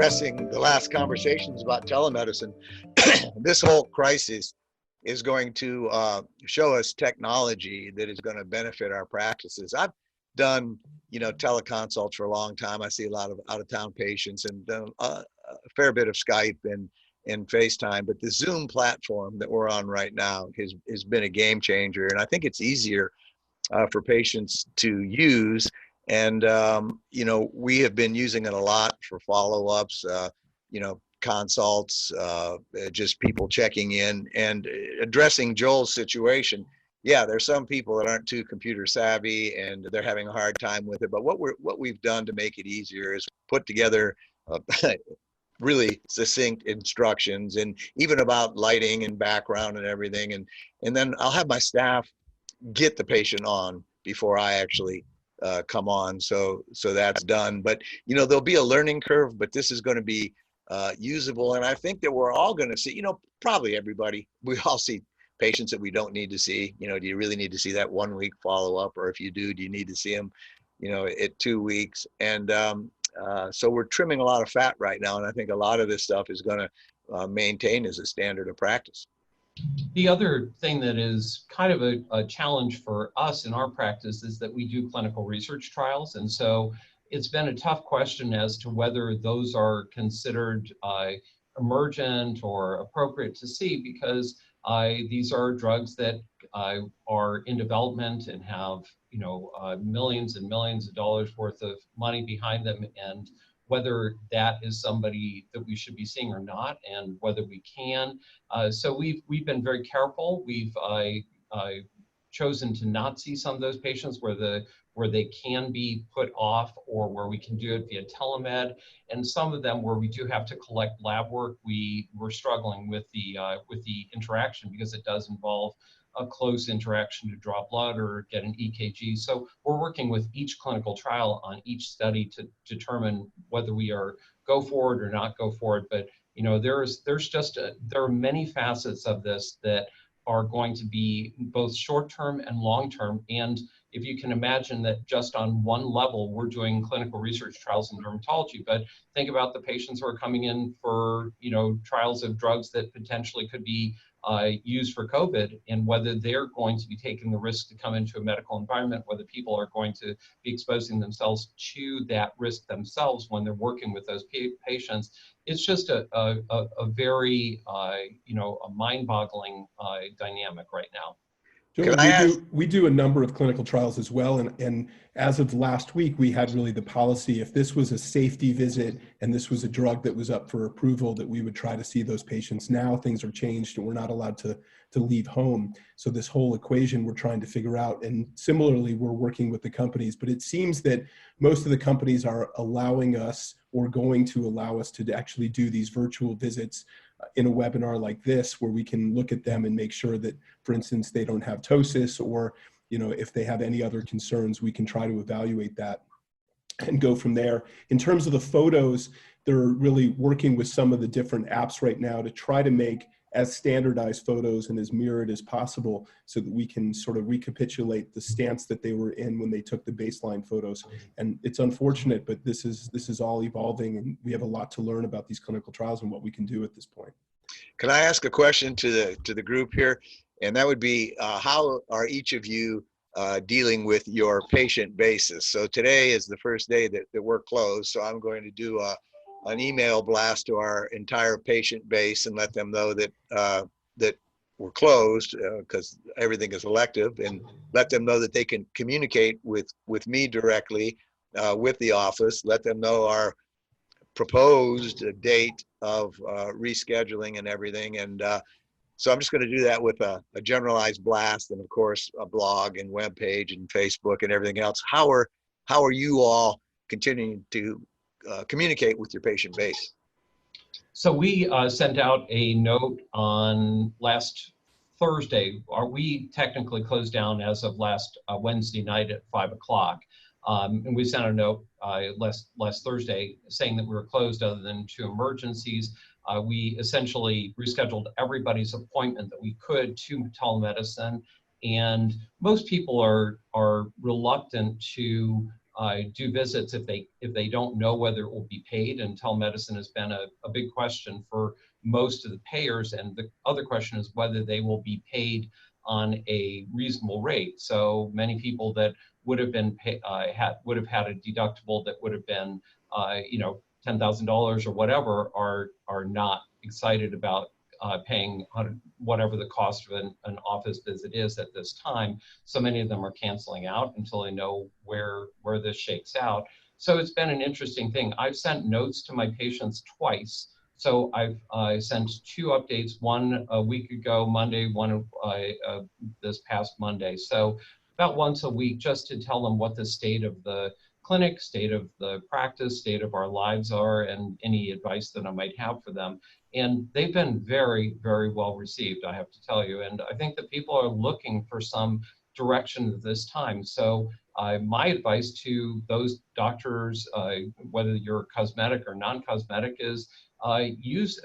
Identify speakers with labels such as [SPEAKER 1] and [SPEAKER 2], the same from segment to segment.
[SPEAKER 1] addressing the last conversations about telemedicine, this whole crisis is going to show us technology that is going to benefit our practices. I've done, teleconsults for a long time. I see a lot of out-of-town patients and done a fair bit of Skype and FaceTime, but the Zoom platform that we're on right now has been a game changer. And I think it's easier for patients to use. And, we have been using it a lot for follow-ups, consults, just people checking in and addressing Joel's situation. Yeah, there's some people that aren't too computer savvy and they're having a hard time with it. But what we've done to make it easier is put together really succinct instructions, and even about lighting and background and everything. And then I'll have my staff get the patient on before I actually come on. So that's done. But, there'll be a learning curve, but this is going to be usable. And I think that we're all going to see, probably everybody, we all see patients that we don't need to see. Do you really need to see that 1 week follow-up? Or if you do you need to see them, at 2 weeks? And so we're trimming a lot of fat right now. And I think a lot of this stuff is going to maintain as a standard of practice.
[SPEAKER 2] The other thing that is kind of a challenge for us in our practice is that we do clinical research trials. And so it's been a tough question as to whether those are considered emergent or appropriate to see, because these are drugs that are in development and have, millions and millions of dollars worth of money behind them, and whether that is somebody that we should be seeing or not, and whether we can. So we've been very careful. We've chosen to not see some of those patients where they can be put off, or where we can do it via telemed, and some of them where we do have to collect lab work. We're struggling with the interaction, because it does involve a close interaction to draw blood or get an EKG. So we're working with each clinical trial on each study to determine whether we are go forward or not go forward. But there are many facets of this that are going to be both short-term and long-term. And if you can imagine that just on one level, we're doing clinical research trials in dermatology, but think about the patients who are coming in for, trials of drugs that potentially could be used for COVID, and whether they're going to be taking the risk to come into a medical environment, whether people are going to be exposing themselves to that risk themselves when they're working with those patients. It's just a very, a mind-boggling dynamic right now.
[SPEAKER 3] Joel, we do a number of clinical trials as well, and as of last week, we had really the policy, if this was a safety visit and this was a drug that was up for approval, that we would try to see those patients. Now things are changed and we're not allowed to leave home. So this whole equation we're trying to figure out, and similarly, we're working with the companies, but it seems that most of the companies are allowing us, or going to allow us, to actually do these virtual visits in a webinar like this, where we can look at them and make sure that, for instance, they don't have ptosis, or if they have any other concerns, we can try to evaluate that and go from there. In terms of the photos, they're really working with some of the different apps right now to try to make as standardized photos and as mirrored as possible, so that we can sort of recapitulate the stance that they were in when they took the baseline photos. And it's unfortunate, but this is all evolving, and we have a lot to learn about these clinical trials and what we can do at this point.
[SPEAKER 1] Can I ask a question to the group here? And that would be, how are each of you dealing with your patient basis? So today is the first day that we're closed, so I'm going to do an email blast to our entire patient base and let them know that that we're closed, because everything is elective, and let them know that they can communicate with me directly with the office. Let them know our proposed date of rescheduling and everything. And so I'm just going to do that with a generalized blast, and of course a blog and web page and Facebook and everything else. How are you all continuing to communicate with your patient base?
[SPEAKER 2] So we sent out a note on last Thursday. We technically closed down as of last Wednesday night at 5 o'clock. And we sent a note last Thursday saying that we were closed other than 2 emergencies. We essentially rescheduled everybody's appointment that we could to telemedicine. And most people are reluctant to do visits if they don't know whether it will be paid. And telemedicine has been a big question for most of the payers. And the other question is whether they will be paid on a reasonable rate. So many people that would have been would have had a deductible that would have been $10,000 or whatever are not excited about paying whatever the cost of an office visit is at this time. So many of them are canceling out until they know where this shakes out. So it's been an interesting thing. I've sent notes to my patients twice. So I've sent 2 updates, one a week ago, Monday, one this past Monday. So about once a week, just to tell them what the state of the clinic, state of the practice, state of our lives are, and any advice that I might have for them. And they've been very, very well received, I have to tell you. And I think that people are looking for some direction at this time. So my advice to those doctors, whether you're cosmetic or non-cosmetic, is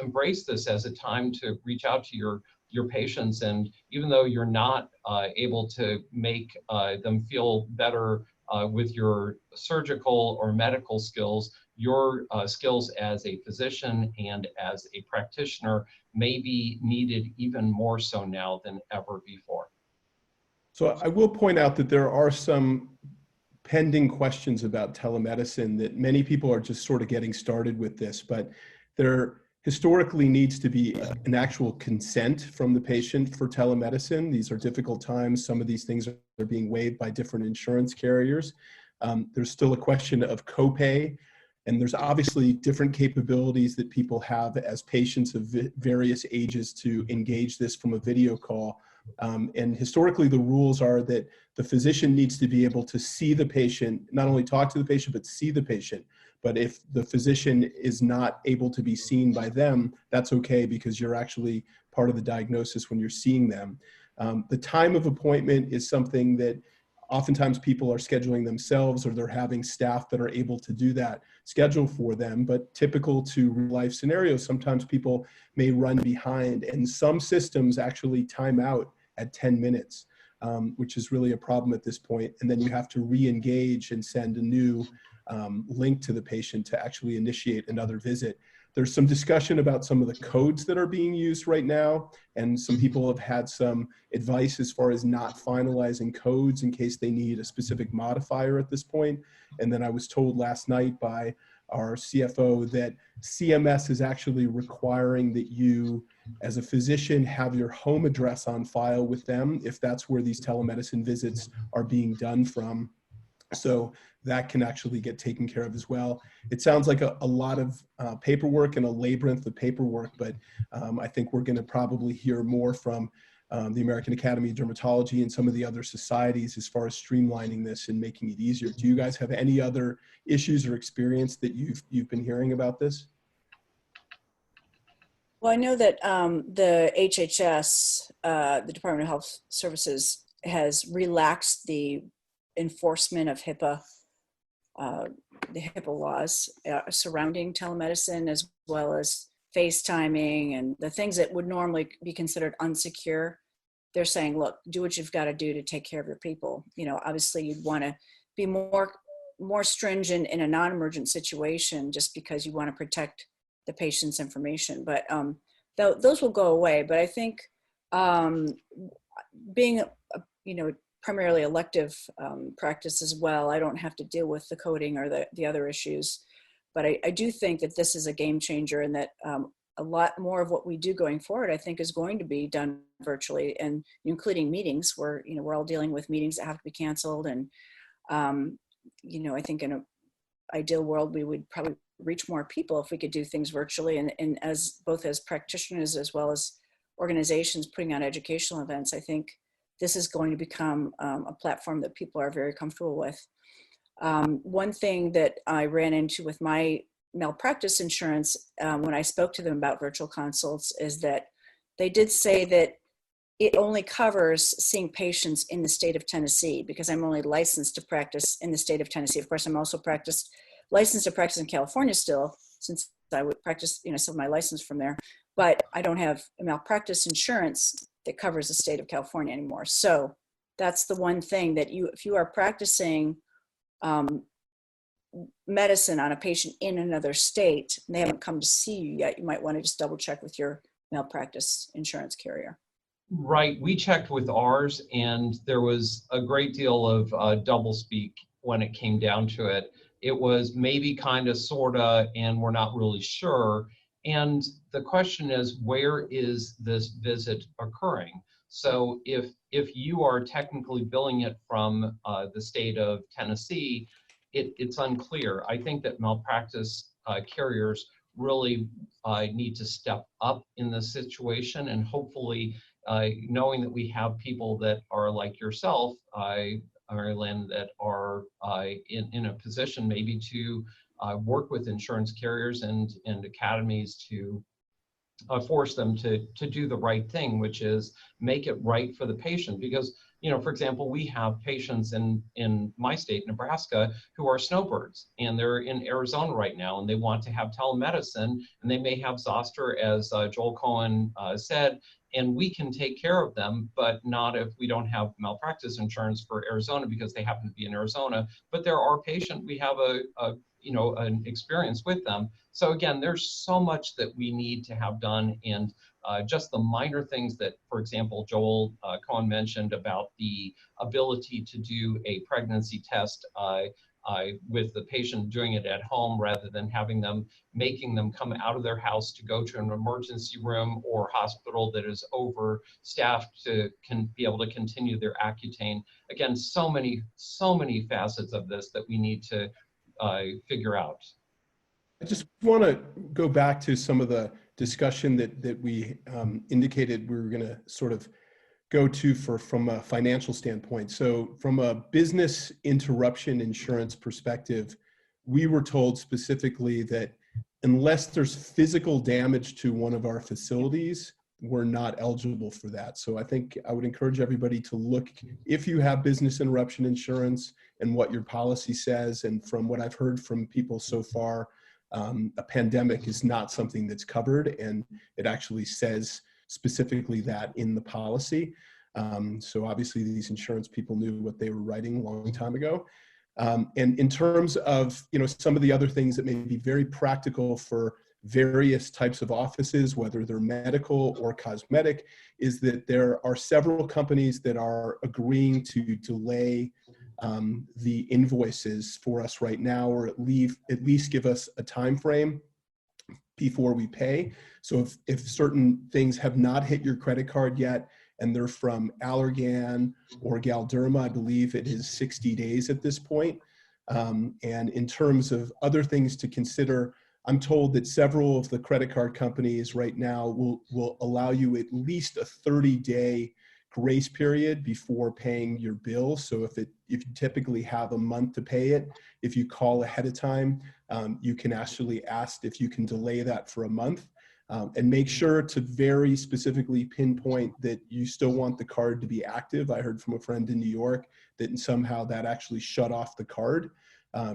[SPEAKER 2] embrace this as a time to reach out to your patients. And even though you're not able to make them feel better with your surgical or medical skills, your skills as a physician and as a practitioner may be needed even more so now than ever before.
[SPEAKER 3] So I will point out that there are some pending questions about telemedicine that many people are just sort of getting started with this, but there historically needs to be an actual consent from the patient for telemedicine. These are difficult times. Some of these things are being waived by different insurance carriers. There's still a question of copay, and there's obviously different capabilities that people have as patients of various ages to engage this from a video call. And historically, the rules are that the physician needs to be able to see the patient, not only talk to the patient, but see the patient. But if the physician is not able to be seen by them, that's okay, because you're actually part of the diagnosis when you're seeing them. The time of appointment is something that oftentimes people are scheduling themselves, or they're having staff that are able to do that schedule for them. But typical to real life scenarios, sometimes people may run behind, and some systems actually time out at 10 minutes, which is really a problem at this point. And then you have to re-engage and send a new link to the patient to actually initiate another visit. There's some discussion about some of the codes that are being used right now, and some people have had some advice as far as not finalizing codes in case they need a specific modifier at this point. And then I was told last night by our CFO that CMS is actually requiring that you, as a physician, have your home address on file with them if that's where these telemedicine visits are being done from. So that can actually get taken care of as well. It sounds like a lot of paperwork and a labyrinth of paperwork, but I think we're going to probably hear more from the American Academy of Dermatology and some of the other societies as far as streamlining this and making it easier. Do you guys have any other issues or experience that you've been hearing about this?
[SPEAKER 4] Well, I know that the HHS, the Department of Health Services, has relaxed the enforcement of HIPAA, the HIPAA laws surrounding telemedicine, as well as FaceTiming and the things that would normally be considered unsecure. They're saying, look, do what you've got to do to take care of your people. You know, obviously you'd want to be more stringent in a non-emergent situation just because you want to protect the patient's information. But those will go away. But I think being, primarily elective practice as well, I don't have to deal with the coding or the other issues. But I do think that this is a game changer, and that a lot more of what we do going forward, I think, is going to be done virtually, and including meetings where, we're all dealing with meetings that have to be canceled. And, I think in an ideal world, we would probably reach more people if we could do things virtually. And as both as practitioners as well as organizations putting on educational events, I think this is going to become a platform that people are very comfortable with. One thing that I ran into with my malpractice insurance when I spoke to them about virtual consults is that they did say that it only covers seeing patients in the state of Tennessee, because I'm only licensed to practice in the state of Tennessee. Of course, I'm also licensed to practice in California still, since I would practice, some of my license from there, but I don't have a malpractice insurance that covers the state of California anymore. So that's the one thing that if you are practicing medicine on a patient in another state and they haven't come to see you yet, you might want to just double check with your malpractice insurance carrier.
[SPEAKER 2] Right. We checked with ours, and there was a great deal of doublespeak when it came down to it. It was maybe, kind of, sort of, and we're not really sure. And the question is, where is this visit occurring? So if you are technically billing it from the state of Tennessee, it's unclear. I think that malpractice carriers really need to step up in this situation, and hopefully, knowing that we have people that are like yourself, Marilyn, that are in a position maybe to work with insurance carriers and academies to force them to do the right thing, which is make it right for the patient. Because, for example, we have patients in my state, Nebraska, who are snowbirds, and they're in Arizona right now, and they want to have telemedicine, and they may have zoster, as Joel Cohen said, and we can take care of them, but not if we don't have malpractice insurance for Arizona because they happen to be in Arizona. But there are patients, we have an experience with them. So again, there's so much that we need to have done, and just the minor things that, for example, Joel Cohen mentioned about the ability to do a pregnancy test with the patient doing it at home rather than making them come out of their house to go to an emergency room or hospital that is overstaffed to be able to continue their Accutane. Again, so many facets of this that we need to figure out.
[SPEAKER 3] I just want to go back to some of the discussion that we indicated we were going to sort of go to from a financial standpoint. So from a business interruption insurance perspective, we were told specifically that unless there's physical damage to one of our facilities, we're not eligible for that. So I think I would encourage everybody to look, if you have business interruption insurance, and what your policy says. And from what I've heard from people so far, a pandemic is not something that's covered, and it actually says specifically that in the policy. So obviously these insurance people knew what they were writing a long time ago. And in terms of some of the other things that may be very practical for various types of offices, whether they're medical or cosmetic, is that there are several companies that are agreeing to delay the invoices for us right now, or at least give us a time frame before we pay. So if certain things have not hit your credit card yet, and they're from Allergan or Galderma, I believe it is 60 days at this point. And in terms of other things to consider, I'm told that several of the credit card companies right now will allow you at least a 30-day grace period before paying your bill. So if you typically have a month to pay it, if you call ahead of time, you can actually ask if you can delay that for a month. And make sure to very specifically pinpoint that you still want the card to be active. I heard from a friend in New York that somehow that actually shut off the card.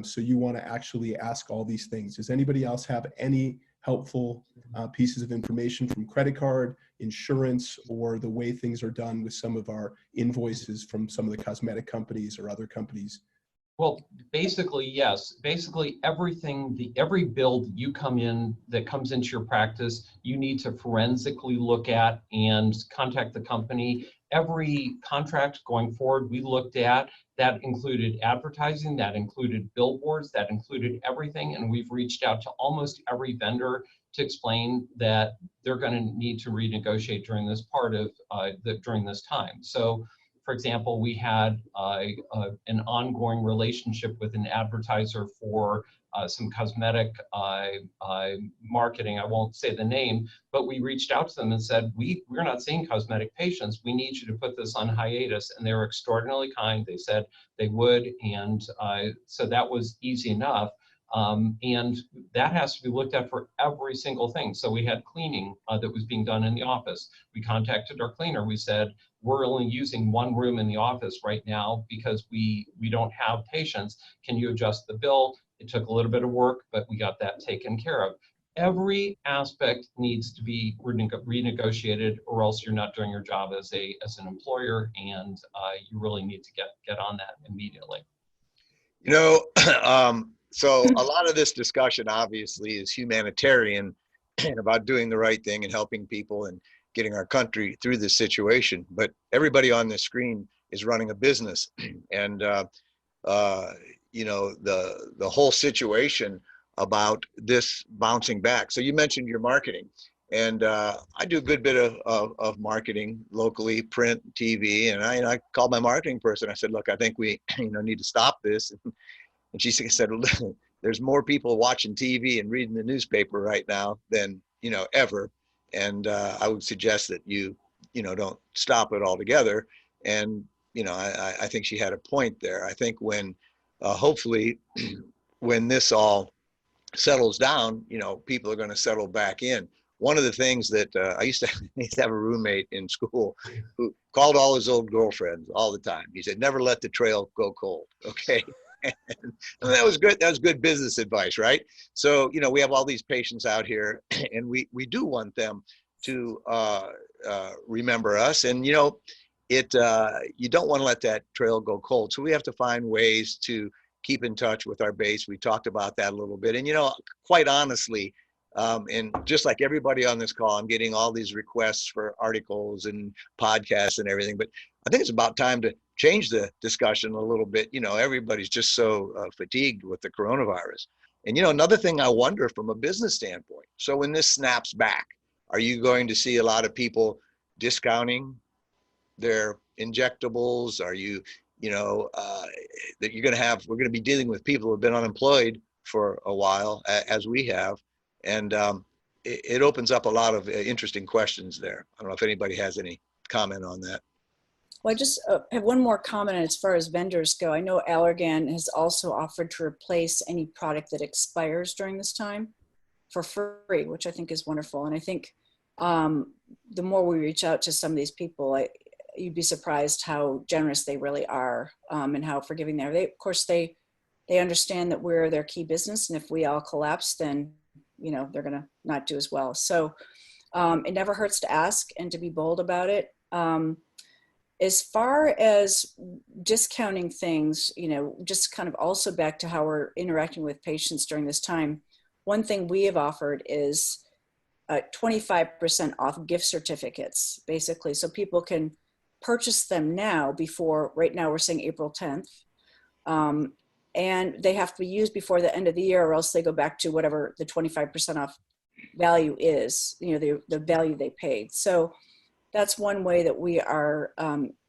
[SPEAKER 3] So you want to actually ask all these things. Does anybody else have any helpful pieces of information from credit card, insurance, or the way things are done with some of our invoices from some of the cosmetic companies or other companies?
[SPEAKER 2] Well, basically, yes. Basically, every bill that you that comes into your practice, you need to forensically look at and contact the company. Every contract going forward we looked at, that included advertising, that included billboards, that included everything. And we've reached out to almost every vendor to explain that they're going to need to renegotiate during this during this time. So, for example, we had an ongoing relationship with an advertiser for some cosmetic marketing. I won't say the name, but we reached out to them and said, we're not seeing cosmetic patients. We need you to put this on hiatus. And they were extraordinarily kind. They said they would. And so that was easy enough. And that has to be looked at for every single thing. So we had cleaning that was being done in the office. We contacted our cleaner. We said, we're only using one room in the office right now because we don't have patients. Can you adjust the bill? It took a little bit of work, but we got that taken care of. Every aspect needs to be renegotiated, or else you're not doing your job as an employer, and you really need to get on that immediately.
[SPEAKER 1] So a lot of this discussion obviously is humanitarian and about doing the right thing and helping people and getting our country through this situation. But everybody on this screen is running a business, and you know, the whole situation about this bouncing back. So you mentioned your marketing, and I do a good bit of marketing locally, print, TV, and I called my marketing person. I said, look, I think we need to stop this. And she said, there's more people watching TV and reading the newspaper right now than ever, and I would suggest that you don't stop it altogether. And I think she had a point there. I think when hopefully when this all settles down, people are going to settle back in. One of the things that I used to have a roommate in school who called all his old girlfriends all the time. He said, never let the trail go cold. Okay. And that was good. That was good business advice, right? So, we have all these patients out here, and we do want them to remember us. And, you don't want to let that trail go cold. So we have to find ways to keep in touch with our base. We talked about that a little bit. And, quite honestly, and just like everybody on this call, I'm getting all these requests for articles and podcasts and everything. But I think it's about time to change the discussion a little bit. Everybody's just so fatigued with the coronavirus. And, another thing I wonder from a business standpoint. So when this snaps back, are you going to see a lot of people discounting their injectables? Are you, that we're going to be dealing with people who have been unemployed for a while, as we have. And it opens up a lot of interesting questions there. I don't know if anybody has any comment on that.
[SPEAKER 4] Well, I just have one more comment as far as vendors go. I know Allergan has also offered to replace any product that expires during this time for free, which I think is wonderful. And I think the more we reach out to some of these people, you'd be surprised how generous they really are, and how forgiving they are. Of course, they understand that we're their key business, and if we all collapse, then they're going to not do as well. So it never hurts to ask and to be bold about it. As far as discounting things, just kind of also back to how we're interacting with patients during this time, one thing we have offered is 25% off gift certificates, basically, so people can purchase them now right now we're saying April 10th. And they have to be used before the end of the year, or else they go back to whatever the 25% off value is, the value they paid. So that's one way that we are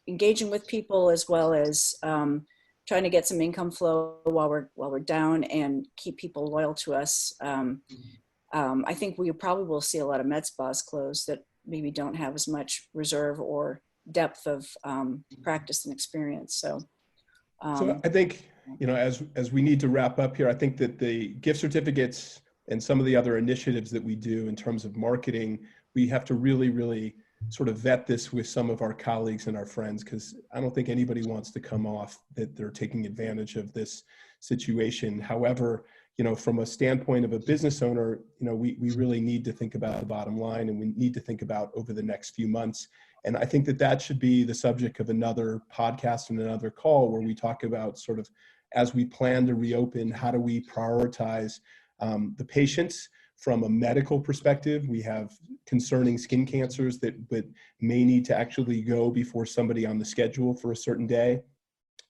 [SPEAKER 4] engaging with people, as well as trying to get some income flow while we're down and keep people loyal to us. I think we probably will see a lot of med spas closed that maybe don't have as much reserve or depth of practice and experience. So
[SPEAKER 3] I think, as we need to wrap up here, I think that the gift certificates and some of the other initiatives that we do in terms of marketing, we have to really, really sort of vet this with some of our colleagues and our friends, because I don't think anybody wants to come off that they're taking advantage of this situation. However, from a standpoint of a business owner, we really need to think about the bottom line, and we need to think about over the next few months. And I think that should be the subject of another podcast and another call, where we talk about sort of, as we plan to reopen, how do we prioritize the patients from a medical perspective. We have concerning skin cancers that may need to actually go before somebody on the schedule for a certain day.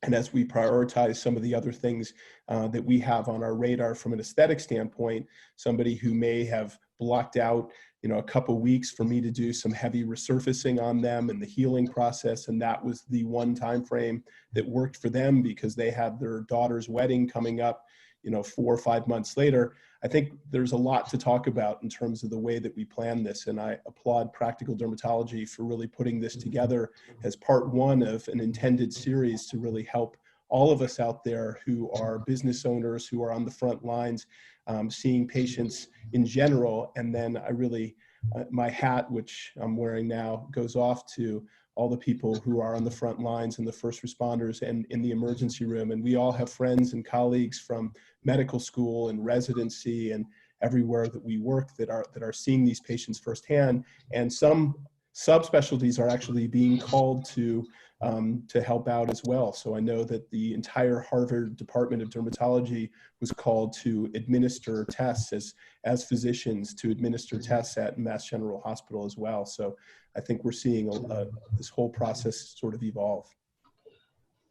[SPEAKER 3] And as we prioritize some of the other things that we have on our radar from an aesthetic standpoint, somebody who may have blocked out, a couple weeks for me to do some heavy resurfacing on them and the healing process. And that was the one time frame that worked for them because they had their daughter's wedding coming up, 4 or 5 months later. I think there's a lot to talk about in terms of the way that we plan this. And I applaud Practical Dermatology for really putting this together as part one of an intended series to really help all of us out there who are business owners, who are on the front lines, seeing patients in general. And then I really, my hat, which I'm wearing now, goes off to all the people who are on the front lines and the first responders and in the emergency room. And we all have friends and colleagues from medical school and residency and everywhere that we work that are seeing these patients firsthand. And some subspecialties are actually being called to to help out as well. So I know that the entire Harvard Department of Dermatology was called to administer tests as physicians to administer tests at Mass General Hospital as well. So I think we're seeing this whole process sort of evolve.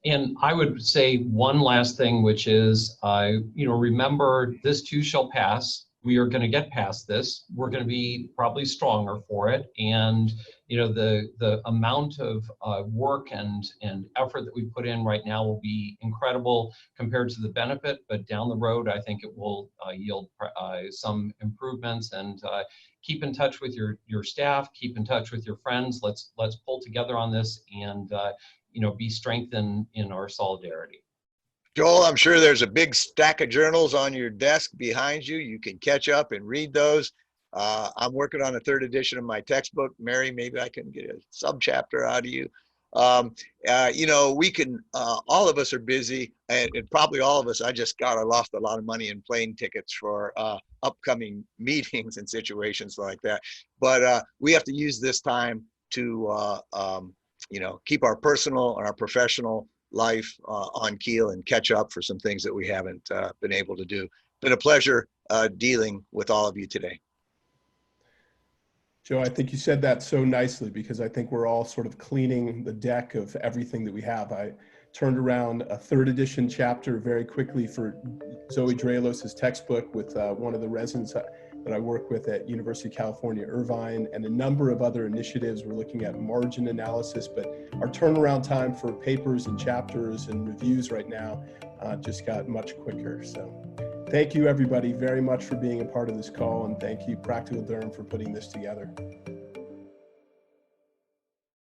[SPEAKER 2] And I would say one last thing, which is, remember, this too shall pass. We are going to get past this. We're going to be probably stronger for it. And, the amount of work and effort that we put in right now will be incredible compared to the benefit. But down the road, I think it will yield some improvements. And keep in touch with your staff. Keep in touch with your friends. Let's pull together on this and be strengthened in our solidarity.
[SPEAKER 1] Joel, I'm sure there's a big stack of journals on your desk behind you. You can catch up and read those. I'm working on a 3rd edition of my textbook. Mary, maybe I can get a subchapter out of you. We can, all of us are busy, and probably all of us, I lost a lot of money in plane tickets for upcoming meetings and situations like that. But we have to use this time to keep our personal and our professional life on keel and catch up for some things that we haven't been able to do. It's been a pleasure dealing with all of you today.
[SPEAKER 3] Joe, I think you said that so nicely, because I think we're all sort of cleaning the deck of everything that we have. I turned around a 3rd edition chapter very quickly for Zoe Dralos' textbook with one of the residents that I work with at University of California, Irvine, and a number of other initiatives. We're looking at margin analysis, but our turnaround time for papers and chapters and reviews right now just got much quicker. So thank you, everybody, very much for being a part of this call, and thank you, Practical Derm, for putting this together.